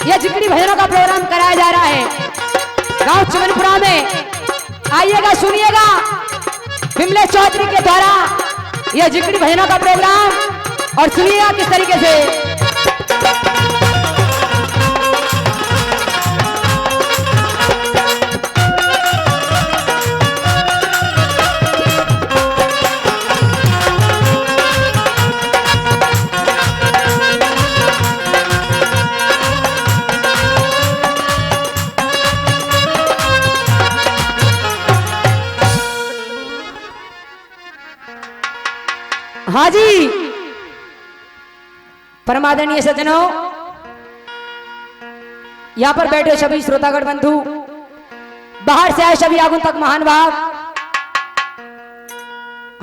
ये जिगरी भजनों का प्रोग्राम कराया जा रहा है गांव चमनपुरा में। आइएगा, सुनिएगा विमलेश चौधरी के द्वारा ये जिगरी भजनों का प्रोग्राम, और सुनिएगा किस तरीके से। हाँ जी, परमादरणीय सज्जनों, यहां पर बैठे सभी श्रोतागण बंधु, बाहर से आए सभी आगंतुक महान भाव।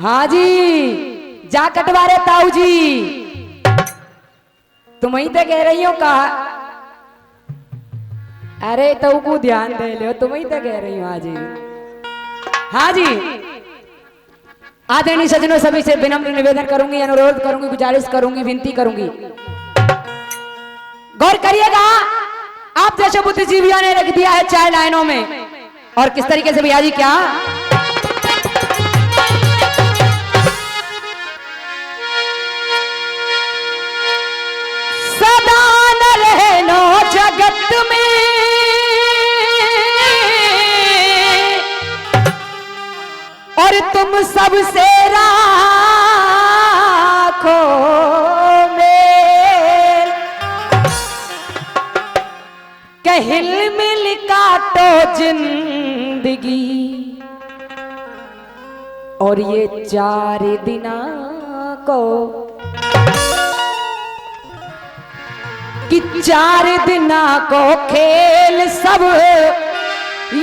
हाँ जी, जा कटवारे ताऊ जी, तुम ही तो कह रही हो कहा। अरे ताऊ को ध्यान दे लो, तुम ही तो कह रही हो। हाँ जी, हाँ जी, आदरणीय सज्जनों, सभी से विनम्र निवेदन करूंगी, अनुरोध करूंगी, गुजारिश करूंगी, विनती करूंगी, गौर करिएगा। आप जैसे बुद्धिजीवियों ने रख दिया है 4 लाइनों में, और किस तरीके से भैया जी, क्या सदा न रहनो जगत में, और तुम सबसे राखो मेल, हिल मिल काटो जिंदगी, और ये 4 दिना को कि 4 दिना को खेल सब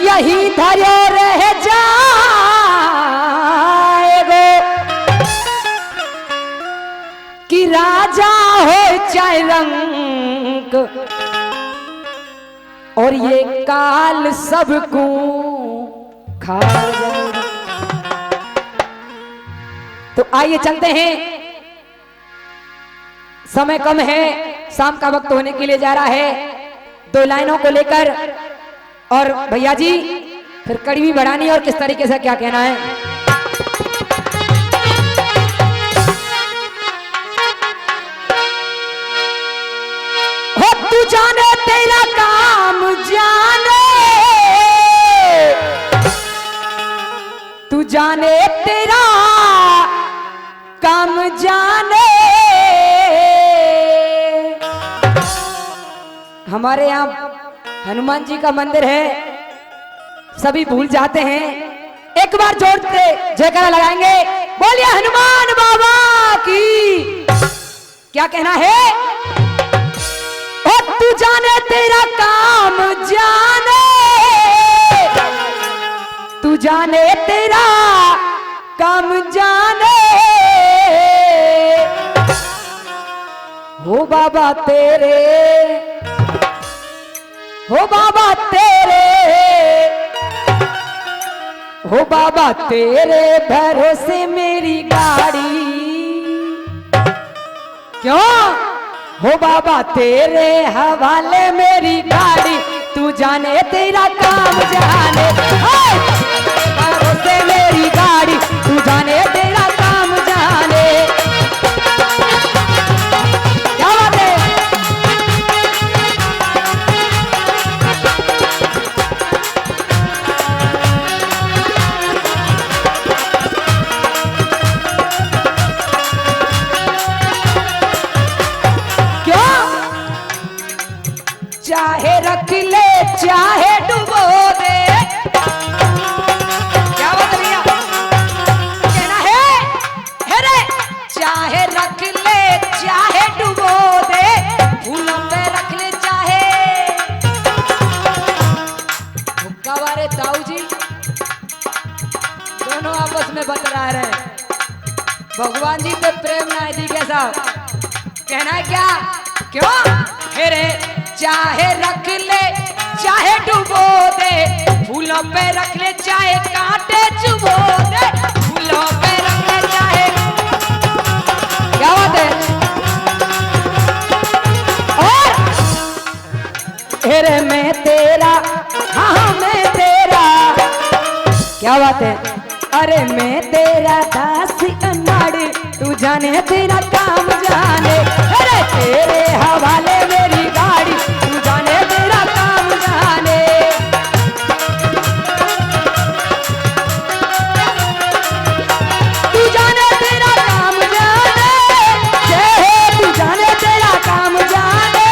यही धरो रह जाएगो, कि राजा हो चाहे रंग, और ये काल सबको खा जाएगा। तो आइए चलते हैं, समय कम है, शाम का वक्त होने के लिए जा रहा है। 2 लाइनों को लेकर, और भैया जी फिर कड़ी भी बढ़ानी है, और किस तरीके से क्या कहना है। हो तू जाने तेरा काम जाने, तू जाने तेरा काम जाने। हमारे यहाँ हनुमान जी का मंदिर है, सभी भूल जाते हैं। एक बार जोर से जयकारा लगाएंगे, बोलिए हनुमान बाबा की। क्या कहना है? ओ तू जाने तेरा काम जाने, तू जाने तेरा काम जाने। हो बाबा तेरे, हो बाबा तेरे, हो बाबा तेरे भरोसे मेरी गाड़ी। क्यों? हो बाबा तेरे हवाले मेरी गाड़ी, तू जाने तेरा काम जाने। भरोसे मेरी गाड़ी, तू जाने तेरा काम जाने। क्या बात है? चाहे रख ले चाहे डुबो दे। क्या बात भैया, कहना है? रे चाहे रख ले चाहे डुबो दे, फूलों पे रख ले चाहे। हुक्का वाले ताऊ जी दोनों आपस में बतरा रहे हैं, भगवान जी पे प्रेम ना दी कैसा। कहना है क्या? क्यों? रे चाहे रख ले चाहे डुबो दे, फूलों पे रख ले चाहे कांटे चुबो दे, फूलों पे रख ले चाहे। क्या बात है? और अरे मैं तेरा, हाँ मैं तेरा, क्या बात है। अरे मैं तेरा दासी अनाड़ी, तू जाने तेरा काम जाने, अरे तेरे हवाले मेरी गाड़ी, तू जाने तेरा काम जाने। तू जाने तेरा काम जाने, तू जाने तेरा काम जाने,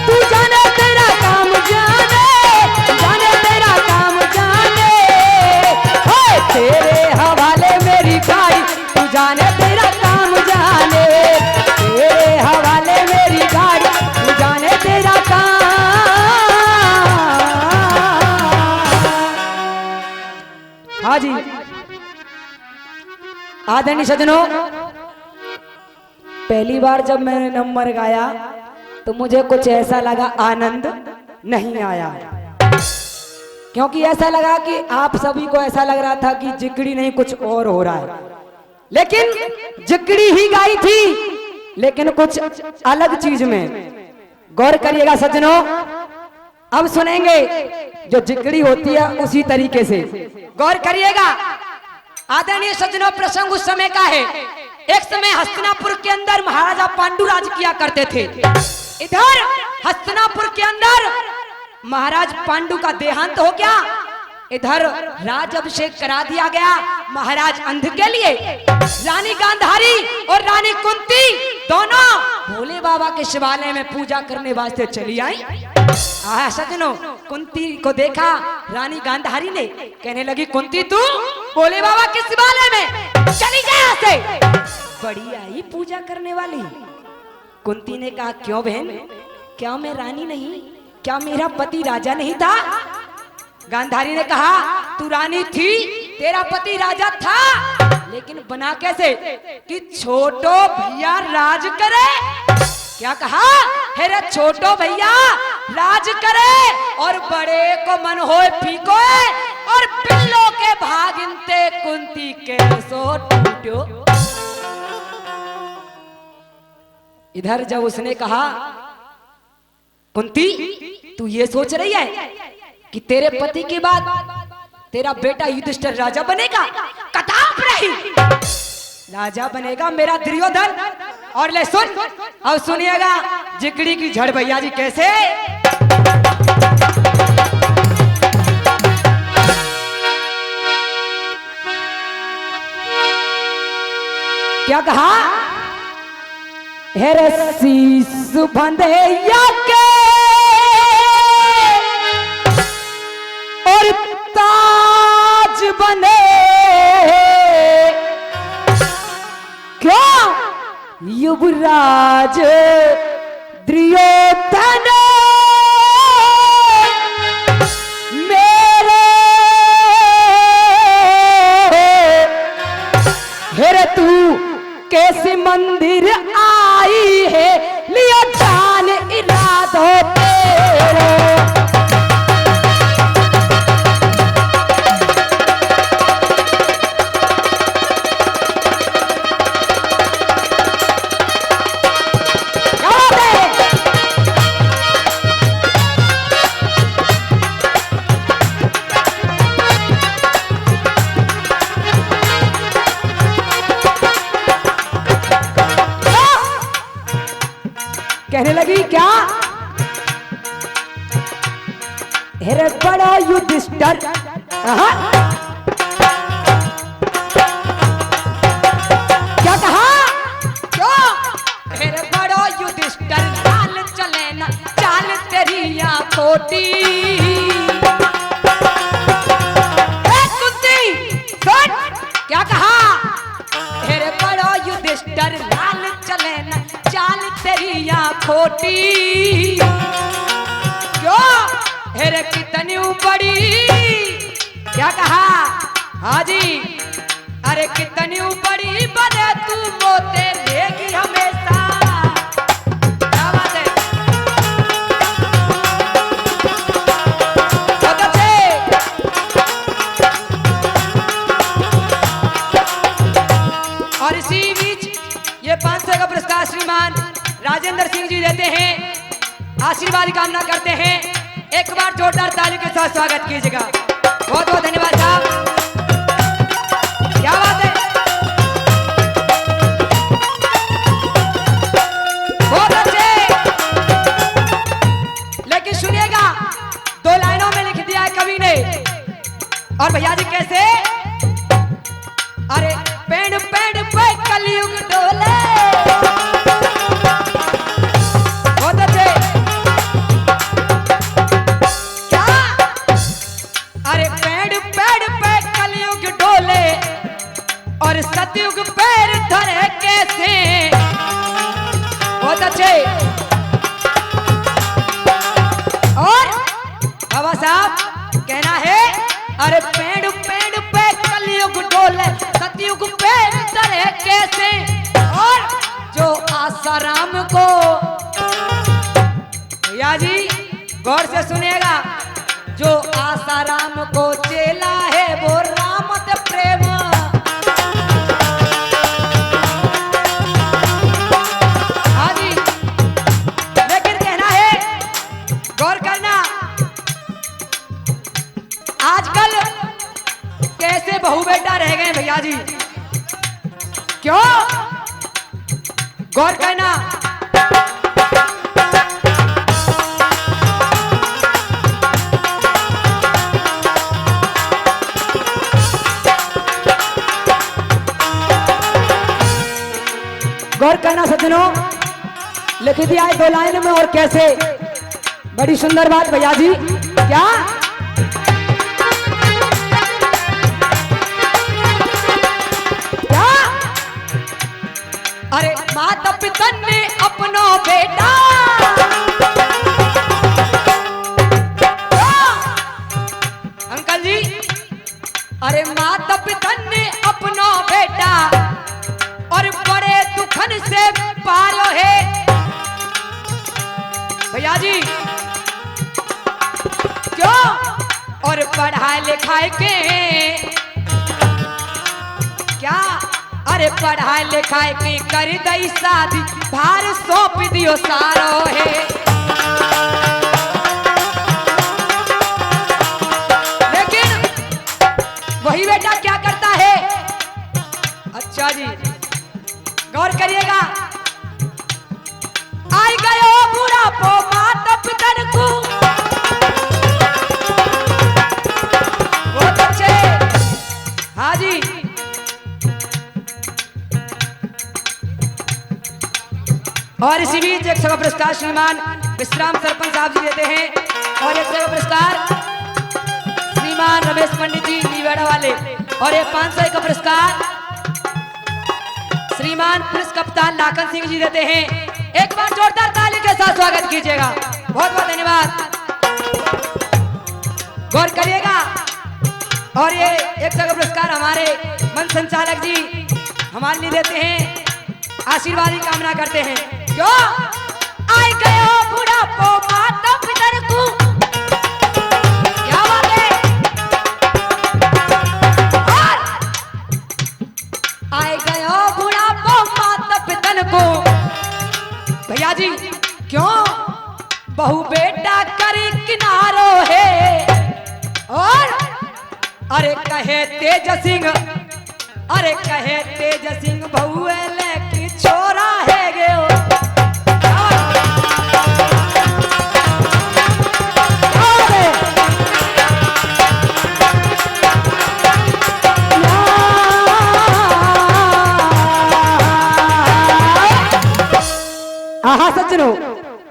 तू जाने तेरा काम जाने, जाने तेरा काम जाने। हाय तेरे हवाले मेरी गाड़ी, तू जाने तेरा काम जाने, तेरे हवाले मेरी गाड़ी, तू जाने तेरा काम। हाँ जी आदरणीय सज्जनों, पहली बार जब मैंने नंबर गाया तो मुझे कुछ ऐसा लगा, आनंद नहीं आया, क्योंकि ऐसा लगा कि आप सभी को ऐसा लग रहा था कि जिगड़ी नहीं कुछ और हो रहा है, लेकिन जिगड़ी ही गाई थी, लेकिन कुछ अलग चीज में। गौर करिएगा सज्जनों, अब सुनेंगे जो जिगड़ी होती है उसी तरीके से, गौर करिएगा। आदरणीय सज्जनों, प्रसंग उस समय का है, एक समय हस्तिनापुर के अंदर महाराजा पांडु राज किया करते थे। इधर हस्तिनापुर के अंदर महाराज पांडु का देहांत हो गया, इधर राज अभिषेक करा दिया गया महाराज अंध के लिए। रानी गांधारी और रानी कुंती दोनों भोले बाबा के शिवालय में पूजा करने वास्ते चली आई। सज्जनों, कुंती को देखा रानी गांधारी ने, कहने लगी कुंती तू भोले बाबा के शिवालय में चली जा यहाँ से, बड़ी आई पूजा करने वाली। कुंती ने कहा क्यों बहन, क्या मैं रानी नहीं, क्या मेरा पति राजा नहीं था? गांधारी ने कहा तू रानी थी, तेरा पति राजा था, लेकिन बना कैसे कि छोटो भैया राज करे। क्या कहा, हेरे छोटो भैया राज करे और बड़े को मन होए फीको, और बिल्लो के भागिनते कुंती के सो टूटो। इधर जब उसने कहा कुंती तू ये सोच रही है कि तेरे पति के बाद तेरा बेटा युधिष्ठिर राजा बनेगा? कताप रही, राजा बनेगा मेरा दुर्योधन। और ले सुन, अब सुनिएगा जिगड़ी की झड़ भैया जी कैसे। क्या कहा, हेरे शीस बंधैया के और ताज बने, क्यों युवराज दुर्योधन मेरे, हेरे तू कैसे मंदिर आई है, लिया जान इरादों तेरे। कहने लगी क्या, हेरे बड़ा युधिष्ठिर, क्या कहा, क्यों हेरे बड़ा युधिष्ठिर चाल चले ना, चाल तेरी या खोटी। कुंती सुन, क्या कहा, हेरे बड़ा युधिष्ठिर लाल चले ना, चाल तेरी या खोटी। क्यों हेरे कितनी बड़ी, क्या कहा, हाजी अरे कितनी बड़ी बने तू मोते लेगी हमेशा। क्या बात है, और इसी बीच ये 500 का पुरस्कार श्रीमान राजेंद्र सिंह जी देते हैं। आशीर्वाद की कामना करते हैं। एक बार जोरदार ताली के साथ स्वागत कीजिएगा। बहुत बहुत धन्यवाद साहब, क्या बात है, बहुत अच्छे। लेकिन सुनिएगा, दो लाइनों में लिख दिया है कवि ने। और भैया जी कैसे, अरे पेड़ पेड़ पे कलयुग डोले, बहुत अच्छे। क्या, अरे पेड़ पेड़ पे कलयुग डोले और सतयुग पैर धरे कैसे, बहुत अच्छे। और बाबा साहब कहना है, अरे पेड़ पेड़ पे कलयुग डोले सतयुग पैर धरे कैसे, और जो आसाराम को, भैया जी गौर से सुनिएगा, जो आसाराम को चेला है वो रामत प्रेम, हाँ जी। लेकिन कहना है, गौर करना, आजकल कैसे बहू बेटा रह गए भैया जी, क्यों, गौर करना। गौर करना सज्जनों, लिख दिया है दो लाइन में, और कैसे, बड़ी सुंदर बात भैया जी। क्या, क्या, अरे माता पिता ने अपनो बेटा, अंकल जी, अरे माता पिता ने अपनो बेटा और बड़े दुखन से पारो है, भैया जी क्यों, और पढ़ाई लिखाई के, क्या, अरे पढ़ाई लिखाई की कर दई शादी भार सौंप दियो सारो है। लेकिन वही बेटा क्या करता है, अच्छा जी गौर करिएगा, आई गयो बुढ़ापो माता पिता को, बहुत अच्छे, हाँ जी। और इसी बीच 100 का पुरस्कार श्रीमान विश्राम सरपंच साहब जी देते हैं, और 100 का पुरस्कार श्रीमान रमेश पंडित जी नीवेड़ा वाले, और ये 500 का पुरस्कार श्रीमान पुलिस कप्तान लाखन सिंह जी देते हैं। एक बार जोरदार ताली के साथ स्वागत कीजिएगा। बहुत बहुत धन्यवाद, गौर करिएगा। और ये 100 का पुरस्कार हमारे मन संचालक जी हमारे लिए देते हैं, आशीर्वाद की कामना करते हैं। क्यों, आई गयो बुढ़ापो माता पिता को, क्या बात है, और आई गयो बुढ़ापो माता पिता को, भैया जी क्यों, बहू बेटा करे किनारो है, और अरे कहे तेज सिंह, अरे कहे तेज सिंह बहू लेके छोरा है गयो, हाँ सज्जनों,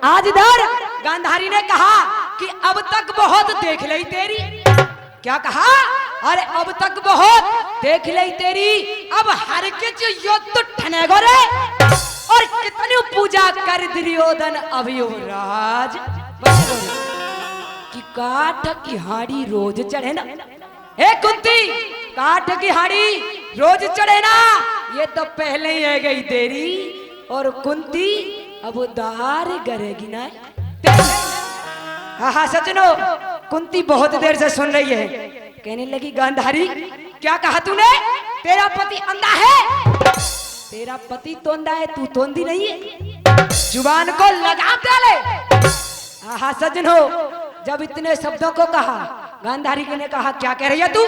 आज इधर गांधारी ने कहा कि अब तक बहुत देख ली तेरी, क्या कहा, अरे अब तक बहुत देख ली तेरी, अब हर के युद्ध ठने गोरे, और कितनी पूजा कर दुर्योधन अभियुराज, कि काठ की हाड़ी रोज चढ़े ना, ए कुंती काठ की हाड़ी रोज चढ़े ना, ये तो पहले ही है गई तेरी, और कुंती अब उदार करेगी ना। हाँ सज्जनों, कुंती बहुत देर से सुन रही है, कहने लगी गांधारी क्या कहा तूने, तेरा पति अंधा है, तेरा पति तो अंधा है, तू तो अंधी नहीं है, जुबान को लगाम डाले, हाँ सज्जनों, जब इतने शब्दों को कहा, गांधारी ने कहा क्या कह रही है तू?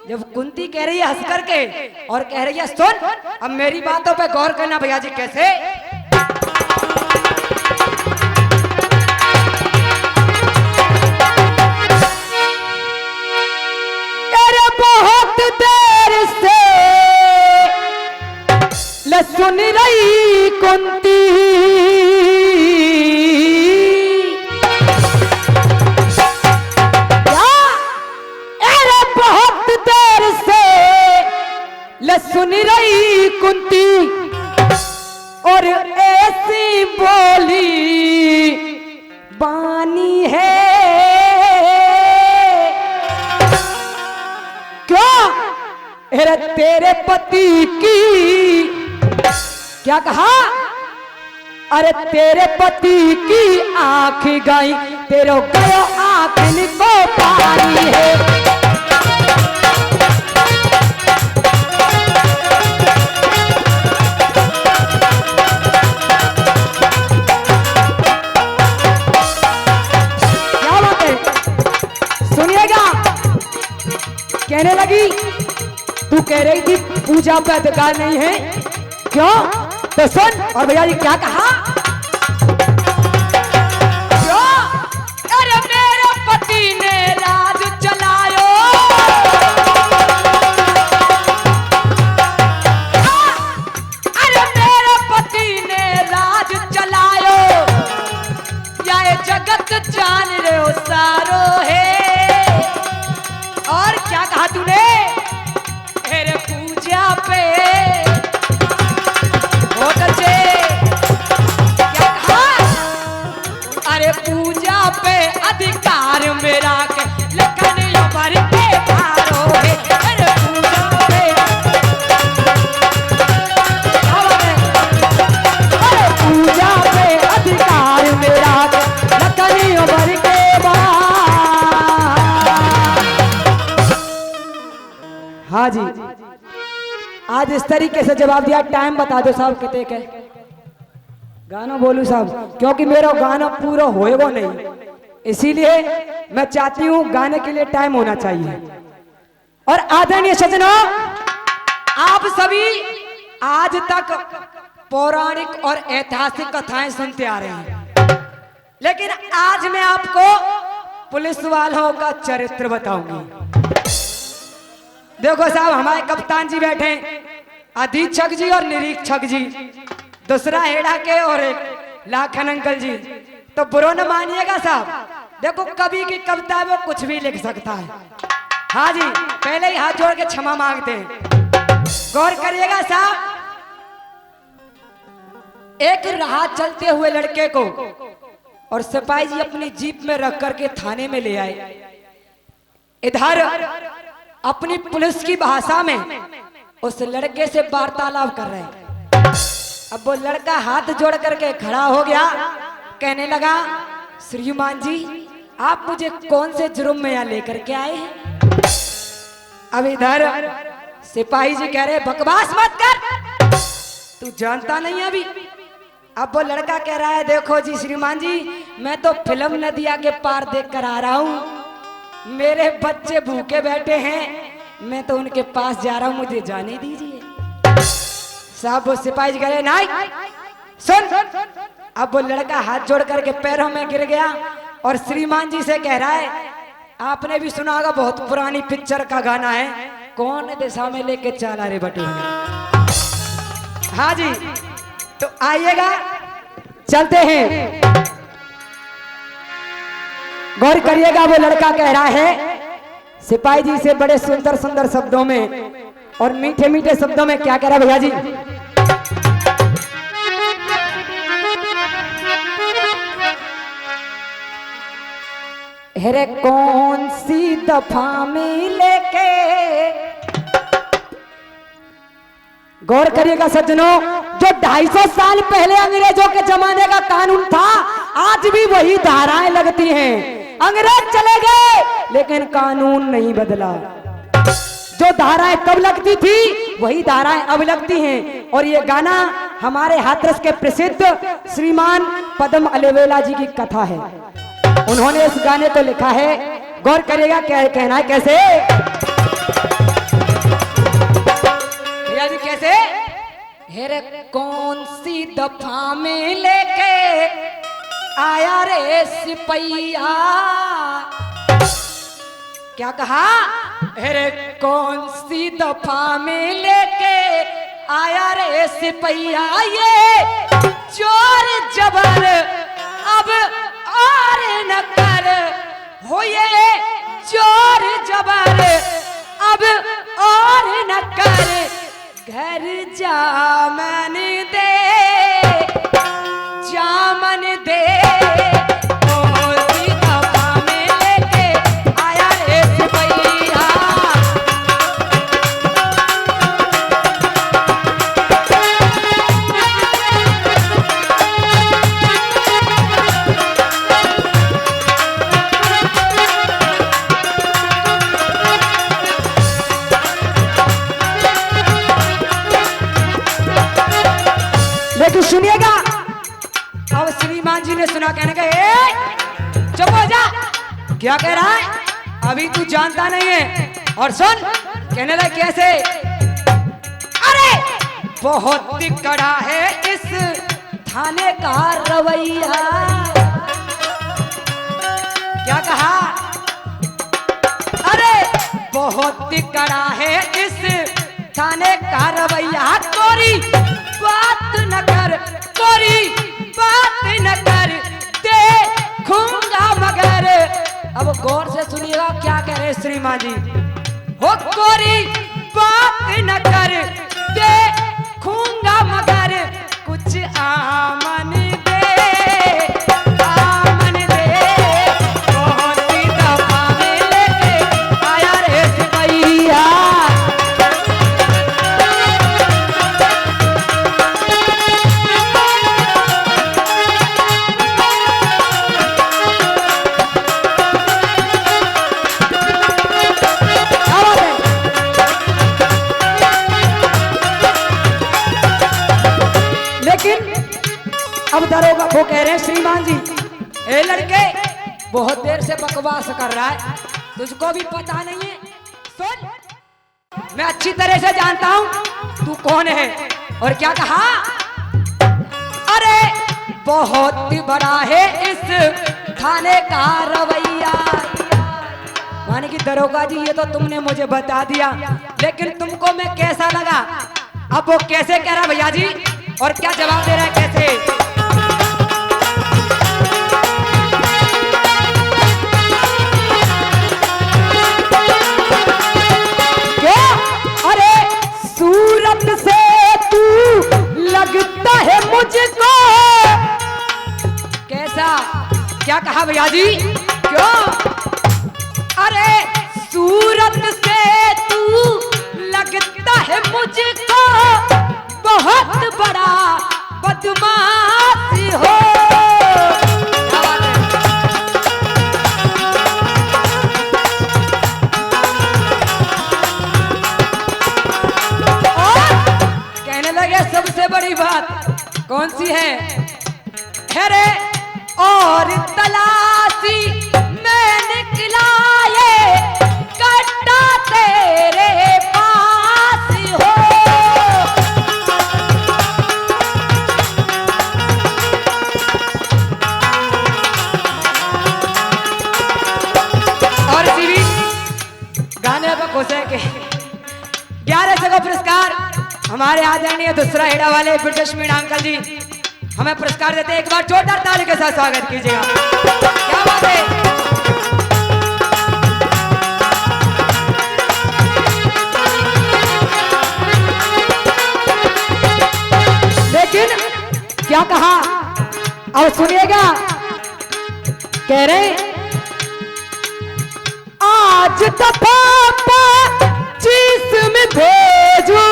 जब कुंती कह रही है हंस करके और कह रही है सुन, अब मेरी बातों पे गौर करना भैया जी। कैसे? अरे बहुत देर से ले सुन रही कुंती, सुन रही कुंती और ऐसी बोली बानी है क्या? अरे तेरे पति की क्या कहा? अरे तेरे पति की आंख गई, तेरो गयो आंख को पानी है। कहने लगी तू कह रही थी पूजा पे अधिकार नहीं है, क्यों? तो सुन, और भैया जी क्या कहा? क्यों? अरे मेरे पति ने राज चलायो, अरे मेरे पति ने राज चलायो, या ये जगत जान रहे हो सारो है। और क्या कहा तूने? तेरे पूजा पे बहुत अच्छे। क्या कहा? अरे पूजा पे अधिकार मेरा के लखन भर के भारो है। अरे पूजा पे, अरे पूजा पे अधिकार मेरा के लखन भर के हाँ जी, आज इस तरीके से जवाब दिया। टाइम बता दो साहब कितने के गाना बोलूं साहब, क्योंकि मेरा गाना पूरा होएगा नहीं, इसीलिए मैं चाहती हूं गाने के लिए टाइम होना चाहिए। और आदरणीय सज्जनों, आप सभी आज तक पौराणिक और ऐतिहासिक कथाएं सुनते आ रहे हैं, लेकिन आज मैं आपको पुलिस वालों का चरित्र बताऊंगी। देखो साहब, हमारे कप्तान जी बैठे, अधीक्षक जी और निरीक्षक जी, दूसरा हेड़ा के और एक लाखन अंकल जी। तो बुरा न मानिएगा साहब, देखो कभी की कविता में कुछ भी लिख सकता है। हाँ जी, पहले ही हाथ जोड़ के क्षमा मांगते हैं। गौर करिएगा साहब, एक राह चलते हुए लड़के को और सिपाही जी अपनी जीप में रख करके थाने में ले आए। इधर अपनी पुलिस की भाषा में उस लड़के से वार्तालाप कर रहे हैं। अब वो लड़का हाथ जोड़ करके खड़ा हो गया, कहने लगा श्रीमान जी आप मुझे कौन से जुर्म में यहाँ लेकर के आए हैं? अब इधर सिपाही जी कह रहे बकवास मत कर, तू जानता नहीं अभी। अब वो लड़का कह रहा है देखो जी श्रीमान जी, मैं तो फिल्म नदिया के पार देख कर आ रहा हूँ, मेरे बच्चे भूखे बैठे हैं, मैं तो उनके पास जा रहा हूं, मुझे जाने दीजिए। साहब वो सिपाही जी कह रहे नहीं सुन। अब वो लड़का हाथ जोड़ करके पैरों में गिर गया और श्रीमान जी से कह रहा है आपने भी सुना होगा, बहुत पुरानी पिक्चर का गाना है, कौन दिशा में लेके चला रे बटूरे। हाँ जी, तो आइएगा चलते हैं। गौर करिएगा, वो लड़का कह रहा है सिपाही जी से बड़े सुंदर सुंदर शब्दों में और मीठे मीठे शब्दों में क्या कह रहा है भैया जी? हेरे कौन सी दफा में लेके, गौर करिएगा सज्जनों, जो 250 साल पहले अंग्रेजों के जमाने का कानून था, आज भी वही धाराएं लगती हैं। अंग्रेज चले गए लेकिन कानून नहीं बदला। जो धाराएं तब लगती थी वही धाराएं अब लगती हैं। और ये गाना हमारे हाथरस के प्रसिद्ध श्रीमान पद्म अलेवेला जी की कथा है। उन्होंने इस गाने को लिखा है, गौर करिएगा क्या कहना है कैसे। भैया जी कैसे, हेरे कौन सी दफा में लेके आया रे सिपैया, क्या कहा, हेरे कौन सी दफा में लेके आया रे सिपैया, ये जोर जबर अब और न कर, हो ये जोर जबर अब और न कर, घर जामन दे जामन दे, कौन सी दफा में लेके आया रे सिपैया। लेकिन सुनिएगा, अब श्रीमान जी ने सुना, कहने का चुप हो जा, क्या कह रहा है, अभी तू जानता नहीं है, और सुन कहने लगा कैसे, अरे बहुत कड़ा है इस थाने का रवैया, क्या कहा, अरे बहुत कड़ा है इस थाने का रवैया, कोरी बात न कर, कोरी बात न कर, देखूंगा मगर, अब गौर से सुनिएगा क्या कह रहे श्रीमान जी, हो कोरी बात न कर, देखूंगा मगर, कुछ आमन दे आमन दे, बहुत सी दफा में लेके आया रे सिपैया। अब दरोगा वो कह रहे हैं श्रीमान जी, ए लड़के बहुत देर से बकवास कर रहा है, तुझको भी पता नहीं है, सुन मैं अच्छी तरह से जानता हूं तू कौन है, और क्या कहा, अरे बहुत बड़ा है इस थाने का रवैया, माने कि दरोगा जी ये तो तुमने मुझे बता दिया, लेकिन तुमको मैं कैसा लगा, अब वो कैसे कह रहा भैया जी, और क्या जवाब दे रहा है कैसे, सूरत से तू लगता है मुझको, कैसा, क्या कहा भैया जी, क्यों, अरे सूरत से तू लगता है मुझको, बहुत बड़ा बदमाश हो, सबसे बड़ी बात कौन सी है, अरे और तलाशी में निकला ये कट्टा तेरे पास हो, और इसी बीच गाने पर खुश है कि 1100 का पुरस्कार हमारे आदरणीय दूसरा हेड़ा वाले ब्रिटिश मीणा अंकल जी हमें पुरस्कार देते हैं, एक बार जोरदार ताली के साथ स्वागत कीजिएगा, क्या बात है। लेकिन क्या कहा, और सुनिएगा, कह रहे आज तो पापा जिसमें भेजू,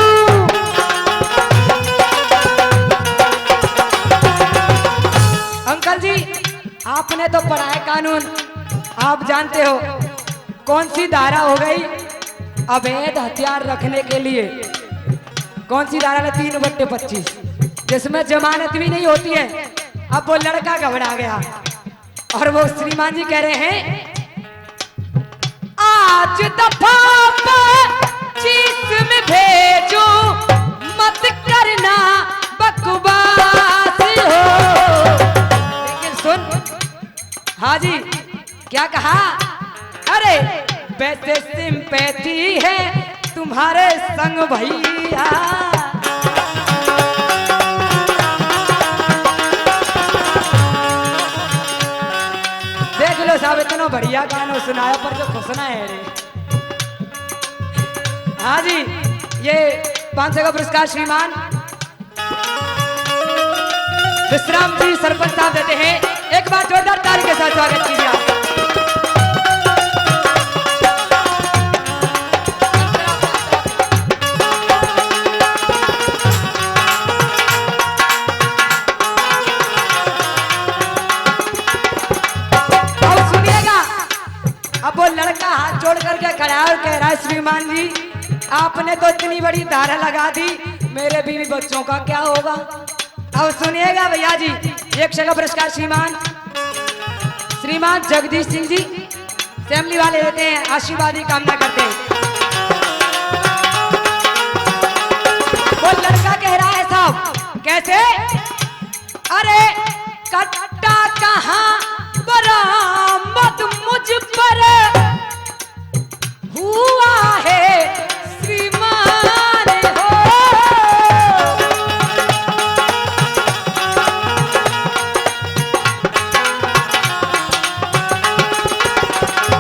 अंकल जी आपने तो पढ़ा है कानून, आप जानते हो कौन सी धारा हो गई अवैध हथियार रखने के लिए, कौन सी धारा है 3/25 जिसमें जमानत भी नहीं होती है। अब वो लड़का घबरा गया, और वो श्रीमान जी कह रहे हैं आज दफा 25 में भेजो मत करना बकवास हो। लेकिन सुन हाजी क्या कहा, अरे वैसे सिंपैथी है तुम्हारे संग भैया, देख लो साहब इतना बढ़िया गाना सुनाया पर जो खुशना है रे। हाँ जी ये 500 का पुरस्कार श्रीमान विश्राम जी सरपंच साहब देते हैं। एक बार जोरदार ताली के साथ स्वागत कीजिए आप। अब वो लड़का हाथ जोड़ करके खड़ा और कह रहा है श्रीमान जी आपने तो इतनी बड़ी धारा लगा दी, मेरे बीवी बच्चों का क्या होगा। अब सुनिएगा भैया जी 100 का पुरस्कार श्रीमान जगदीश सिंह जी फैमिली वाले देते हैं, आशीर्वाद की कामना करते हैं। वो लड़का कह रहा है साहब कैसे, अरे कट्टा कहाँ बरामद मुझ पर हुआ है श्रीमान हो।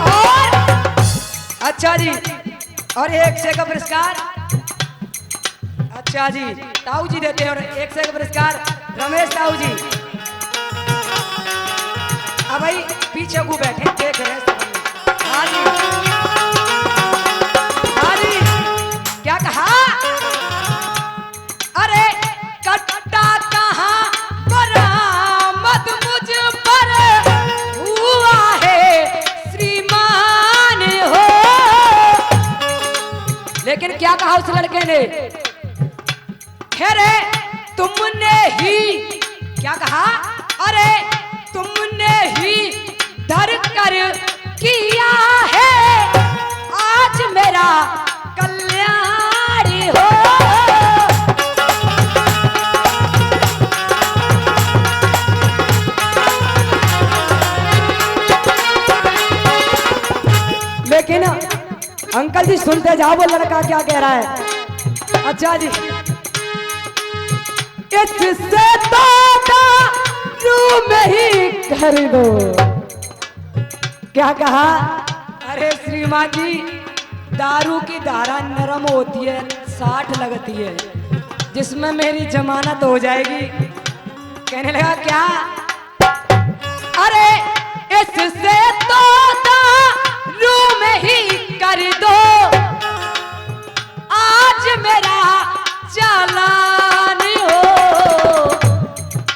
और अच्छा जी और 100 का पुरस्कार अच्छा जी ताऊ जी देते हैं और 100 का पुरस्कार रमेश ताऊ जी। अब भाई पीछे को बैठे देख रहे हैं। हाँ जी क्या कहा, अरे कट्टा कहाँ बरामद मुझ पर हुआ है श्रीमान हो। लेकिन क्या कहा उस लड़के ने, खैरे तुमने ही क्या कहा, अरे तुमने ही धर कर किया है आज मेरा कल्याण हो। लेकिन अंकल जी सुनते जाओ वो लड़का क्या कह रहा है। अच्छा जी इससे तो में ही कर दो, क्या कहा, अरे श्रीमान जी दारू की धारा नरम होती है 60 लगती है, जिसमें मेरी जमानत हो जाएगी। कहने लगा क्या, अरे इससे तो दारू में ही कर दो आज मेरा चालान हो।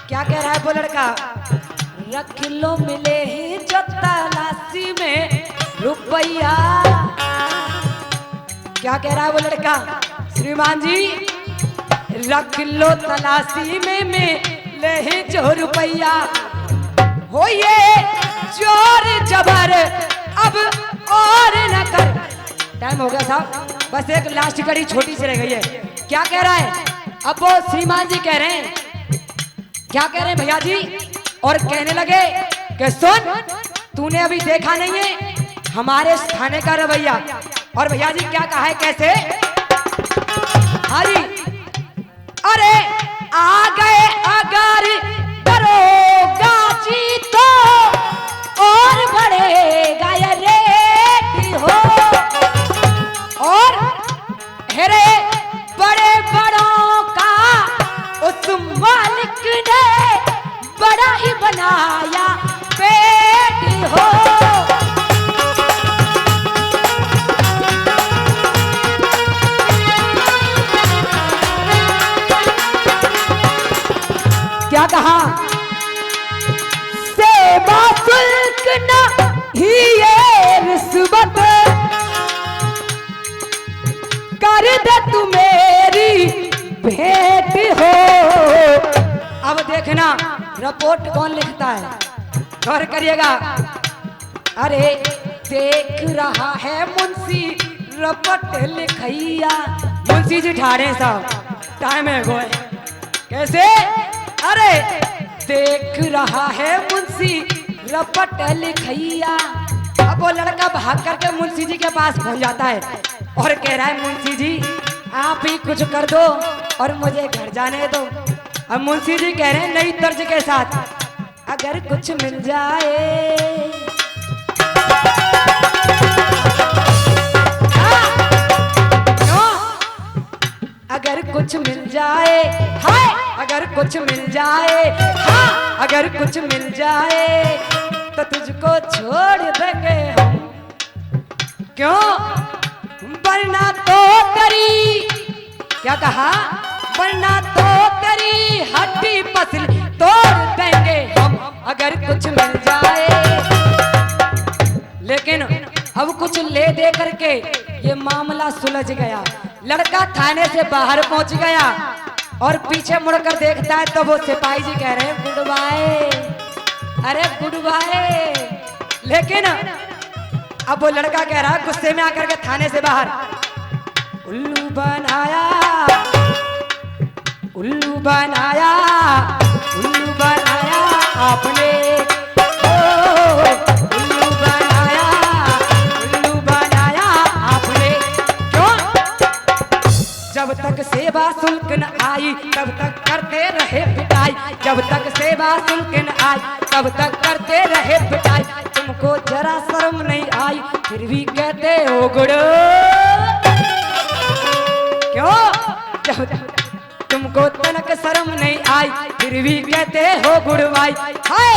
क्या कह रहा है वो लड़का, रख लो मिले ही जो तलाशी में रुपया। क्या कह रहा है वो लड़का, श्रीमान जी रख लो तलाशी में मिले ही जो रुपया, हो ये जोर जबर अब और न कर। टाइम हो गया साहब, बस एक लास्ट कड़ी छोटी सी रह गई है। क्या कह रहा है, अब वो श्रीमान जी कह रहे हैं, क्या कह रहे हैं भैया जी, और कहने लगे कि सुन तूने अभी देखा नहीं है हमारे थाने का रवैया। और भैया जी क्या कहा है कैसे, हाँ जी, अरे आ गए अगर दरोगा जी तो और बढ़ेगा ये रेट हो। और हेरे बड़े बड़ों का उस मालिक ने बड़ा ही बनाया पेट हो। क्या कहा, सेवा शुल्क न ही ये रिश्वत कर दे तू मेरी भेंट हो। अब देखना रिपोर्ट कौन लिखता है, गौर करिएगा। अरे देख रहा है मुंशी रपट लिखैया। मुंशी जी ठाड़े साहब टाइम है गोए कैसे। अरे देख रहा है मुंशी रपट लिखैया। अब वो लड़का भाग करके मुंशी जी के पास पहुंच जाता है और कह रहा है मुंशी जी आप ही कुछ कर दो और मुझे घर जाने दो। अब मुंशी जी कह रहे हैं नई तर्ज के साथ, अगर कुछ मिल जाए अगर कुछ मिल जाए, हाय अगर कुछ मिल जाए, हाँ अगर कुछ मिल जाए तो तुझको छोड़ देंगे हम। क्यों? वरना तो तेरी, क्या कहा, वरना तो तेरी हड्डी पसली तोड़ देंगे हम अगर कुछ मिल जाए। लेकिन अब कुछ ले दे करके ये मामला सुलझ गया। लड़का थाने से बाहर पहुंच गया और पीछे मुड़कर देखता है तो वो सिपाही जी कह रहे हैं गुड बाय, अरे गुड बाय। लेकिन अब वो लड़का कह रहा है गुस्से में आकर के थाने से बाहर, उल्लू बनाया, उल्लू बनाया, उल्लू बनाया आपने, उल्लू बनाया, उल्लू बनाया आपने। क्यों? जब तक सेवा शुल्क न आई तब तक करते रहे पिटाई, जब तक सेवा शुल्क न आई तब तक करते रहे पिटाई। तुमको जरा शर्म नहीं आई फिर भी कहते हो गुड़। क्यों? जब तुमको तनक शर्म नहीं आई फिर भी कहते हो गुड़ भाई। हाय